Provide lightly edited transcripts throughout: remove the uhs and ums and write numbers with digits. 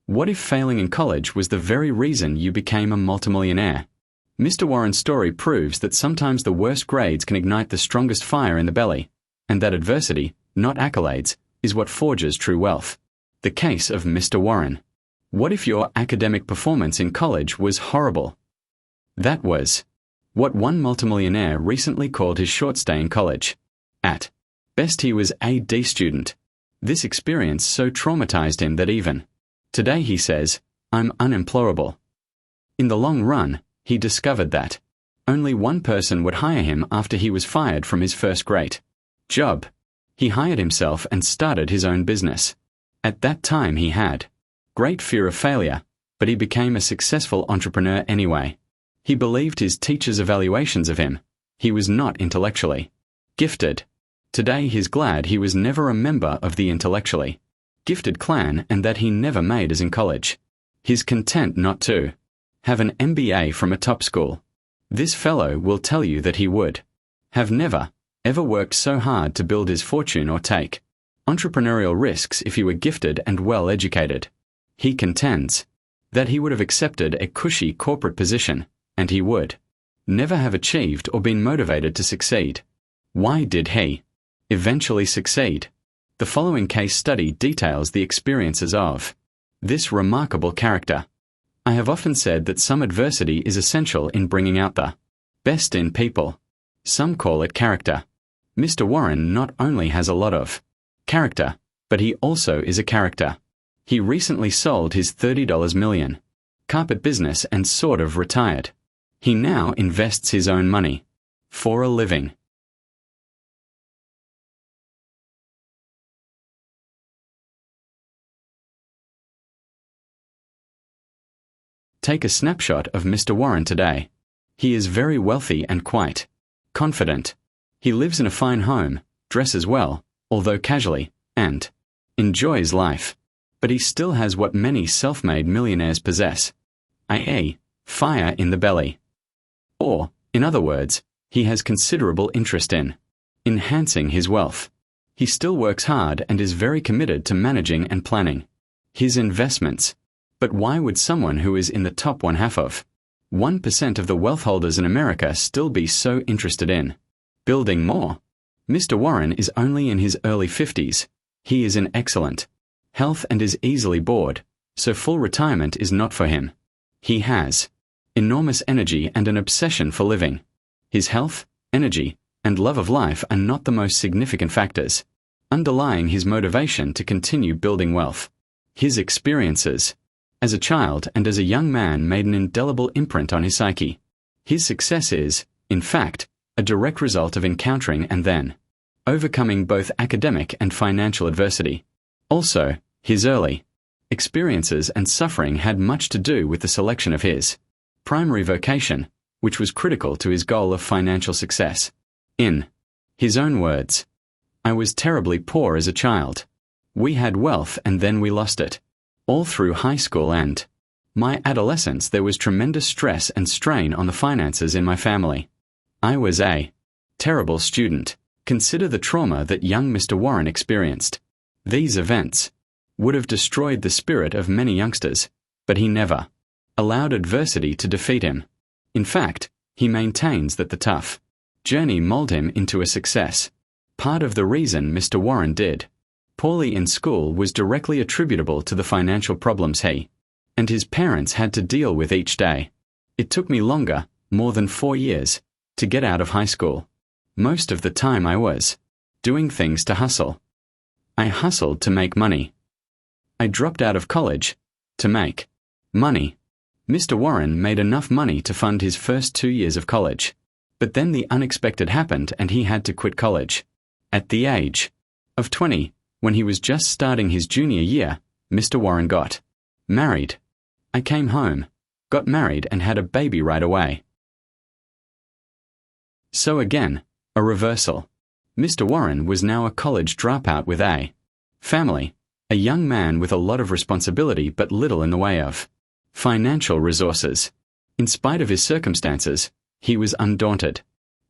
What if failing in college was the very reason you became a multimillionaire? Mr. Warren's story proves that sometimes the worst grades can ignite the strongest fire in the belly, and that adversity, not accolades, is what forges true wealth. The case of Mr. Warren. What if your academic performance in college was horrible? That was what one multimillionaire recently called his short stay in college. At best, he was a D student. This experience so traumatized him that even today he says, "I'm unemployable." In the long run, he discovered that only one person would hire him after he was fired from his first great job. He hired himself and started his own business. At that time he had great fear of failure, but he became a successful entrepreneur anyway. He believed his teachers' evaluations of him. He was not intellectually gifted. Today he's glad he was never a member of the intellectually gifted clan and that he never made as in college. He's content not to have an MBA from a top school. This fellow will tell you that he would have never, ever worked so hard to build his fortune or take entrepreneurial risks if he were gifted and well educated. He contends that he would have accepted a cushy corporate position, and he would never have achieved or been motivated to succeed. Why did he eventually succeed? The following case study details the experiences of this remarkable character. I have often said that some adversity is essential in bringing out the best in people. Some call it character. Mr. Warren not only has a lot of character, but he also is a character. He recently sold his $30 million carpet business and sort of retired. He now invests his own money for a living. Take a snapshot of Mr. Warren today. He is very wealthy and quite confident. He lives in a fine home, dresses well, although casually, and enjoys life. But he still has what many self-made millionaires possess, i.e., fire in the belly. Or, in other words, he has considerable interest in enhancing his wealth. He still works hard and is very committed to managing and planning his investments. But why would someone who is in the top 1% of the wealth holders in America still be so interested in building more? Mr. Warren is only in his early 50s. He is in excellent health and is easily bored, so full retirement is not for him. He has enormous energy and an obsession for living. His health, energy, and love of life are not the most significant factors underlying his motivation to continue building wealth. His experiences as a child and as a young man made an indelible imprint on his psyche. His success is, in fact, a direct result of encountering and then overcoming both academic and financial adversity. Also, his early experiences and suffering had much to do with the selection of his primary vocation, which was critical to his goal of financial success. In his own words, "I was terribly poor as a child. We had wealth and then we lost it. All through high school and my adolescence there was tremendous stress and strain on the finances in my family. I was a terrible student." Consider the trauma that young Mr. Warren experienced. These events would have destroyed the spirit of many youngsters, but he never allowed adversity to defeat him. In fact, he maintains that the tough journey molded him into a success. Part of the reason Mr. Warren did poorly in school was directly attributable to the financial problems he and his parents had to deal with each day. It took me longer, more than 4 years, to get out of high school. Most of the time I was doing things to hustle. I hustled to make money. I dropped out of college to make money. Mr. Warren made enough money to fund his first 2 years of college. But then the unexpected happened and he had to quit college. At the age of 20, when he was just starting his junior year, Mr. Warren got married. I came home, got married and had a baby right away. So again, a reversal. Mr. Warren was now a college dropout with a family, a young man with a lot of responsibility but little in the way of financial resources. In spite of his circumstances, he was undaunted.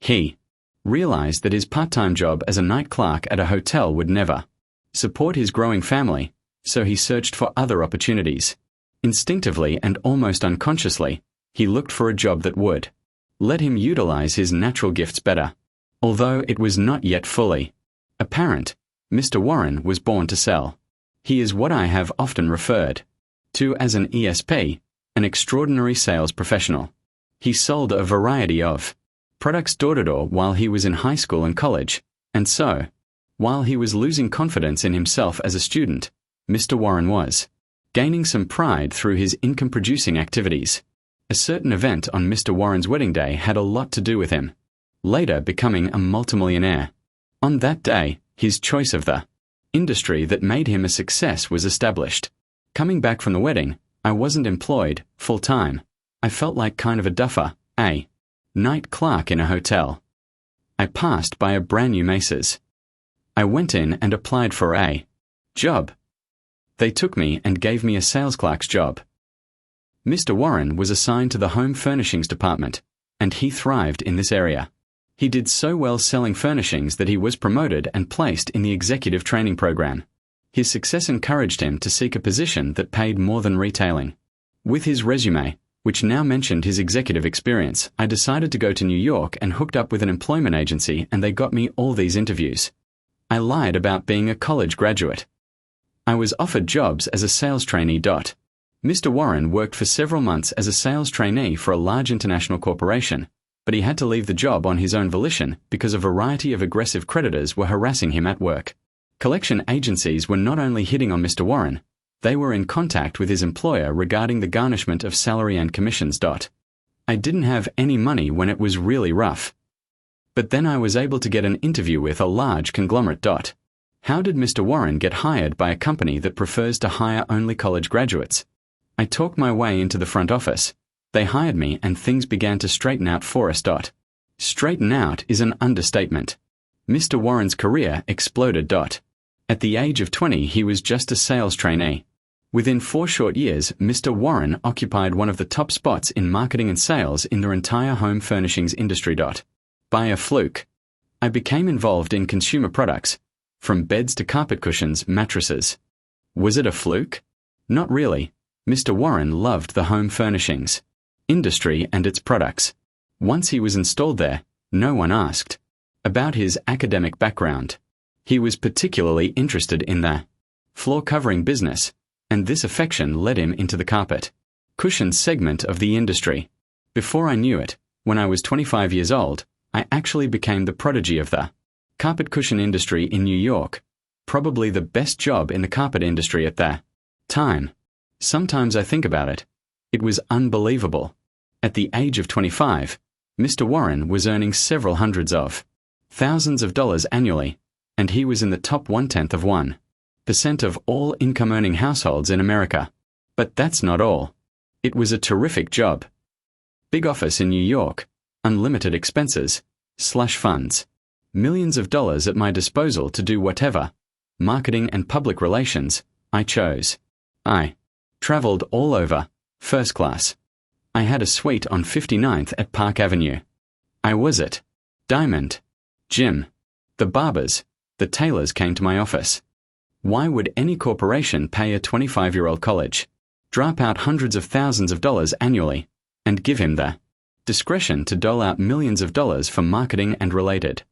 He realized that his part-time job as a night clerk at a hotel would never support his growing family, so he searched for other opportunities. Instinctively and almost unconsciously, he looked for a job that would let him utilize his natural gifts better. Although it was not yet fully apparent, Mr. Warren was born to sell. He is what I have often referred to as an ESP, an extraordinary sales professional. He sold a variety of products door-to-door while he was in high school and college, and so, while he was losing confidence in himself as a student, Mr. Warren was gaining some pride through his income-producing activities. A certain event on Mr. Warren's wedding day had a lot to do with him later becoming a multimillionaire. On that day, his choice of the industry that made him a success was established. Coming back from the wedding, I wasn't employed full-time. I felt like kind of a duffer, a night clerk in a hotel. I passed by a brand new Macy's. I went in and applied for a job. They took me and gave me a sales clerk's job. Mr. Warren was assigned to the home furnishings department, and he thrived in this area. He did so well selling furnishings that he was promoted and placed in the executive training program. His success encouraged him to seek a position that paid more than retailing. With his resume, which now mentioned his executive experience, I decided to go to New York and hooked up with an employment agency, and they got me all these interviews. I lied about being a college graduate. I was offered jobs as a sales trainee. Mr. Warren worked for several months as a sales trainee for a large international corporation, but he had to leave the job on his own volition because a variety of aggressive creditors were harassing him at work. Collection agencies were not only hitting on Mr. Warren, they were in contact with his employer regarding the garnishment of salary and commissions. I didn't have any money when it was really rough. But then I was able to get an interview with a large conglomerate. How did Mr. Warren get hired by a company that prefers to hire only college graduates? I talked my way into the front office. They hired me and things began to straighten out for us. Straighten out is an understatement. Mr. Warren's career exploded. At the age of 20, he was just a sales trainee. Within 4 short years, Mr. Warren occupied one of the top spots in marketing and sales in their entire home furnishings industry. By a fluke, I became involved in consumer products, from beds to carpet cushions, mattresses. Was it a fluke? Not really. Mr. Warren loved the home furnishings industry and its products. Once he was installed there, no one asked about his academic background. He was particularly interested in the floor covering business, and this affection led him into the carpet cushion segment of the industry. Before I knew it, when I was 25 years old, I actually became the prodigy of the carpet cushion industry in New York, probably the best job in the carpet industry at that time. Sometimes I think about it. It was unbelievable. At the age of 25, Mr. Warren was earning several hundreds of thousands of dollars annually, and he was in the top 1/10% of all income-earning households in America. But that's not all. It was a terrific job. Big office in New York, unlimited expenses, slush funds, millions of dollars at my disposal to do whatever, marketing and public relations, I chose. I traveled all over, first class. I had a suite on 59th at Park Avenue. I was at Diamond, Jim, the barbers, the tailors came to my office. Why would any corporation pay a 25-year-old college dropout hundreds of thousands of dollars annually and give him the discretion to dole out millions of dollars for marketing and related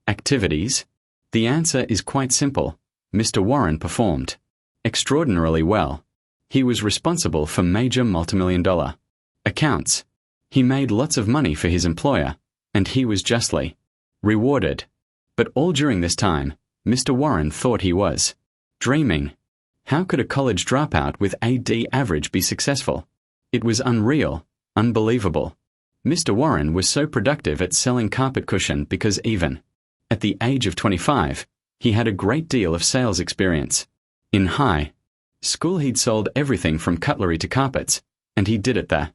activities? The answer is quite simple. Mr. Warren performed extraordinarily well. He was responsible for major multimillion-dollar accounts. He made lots of money for his employer, and he was justly rewarded. But all during this time, Mr. Warren thought he was dreaming. How could a college dropout with AD average be successful? It was unreal, unbelievable. Mr. Warren was so productive at selling carpet cushion because even at the age of 25, he had a great deal of sales experience. In high school he'd sold everything from cutlery to carpets, and he did it the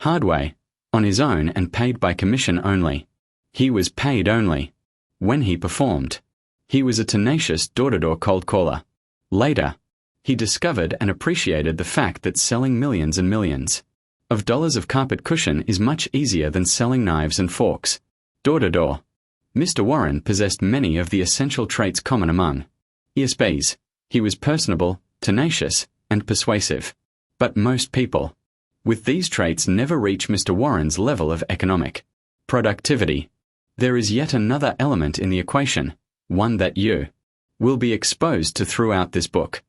hard way, on his own and paid by commission only. He was paid only when he performed. He was a tenacious door-to-door cold caller. Later, he discovered and appreciated the fact that selling millions and millions of dollars of carpet cushion is much easier than selling knives and forks. Door-to-door. Mr. Warren possessed many of the essential traits common among ESPs. He was personable, tenacious, and persuasive. But most people with these traits never reach Mr. Warren's level of economic productivity. There is yet another element in the equation, one that you will be exposed to throughout this book.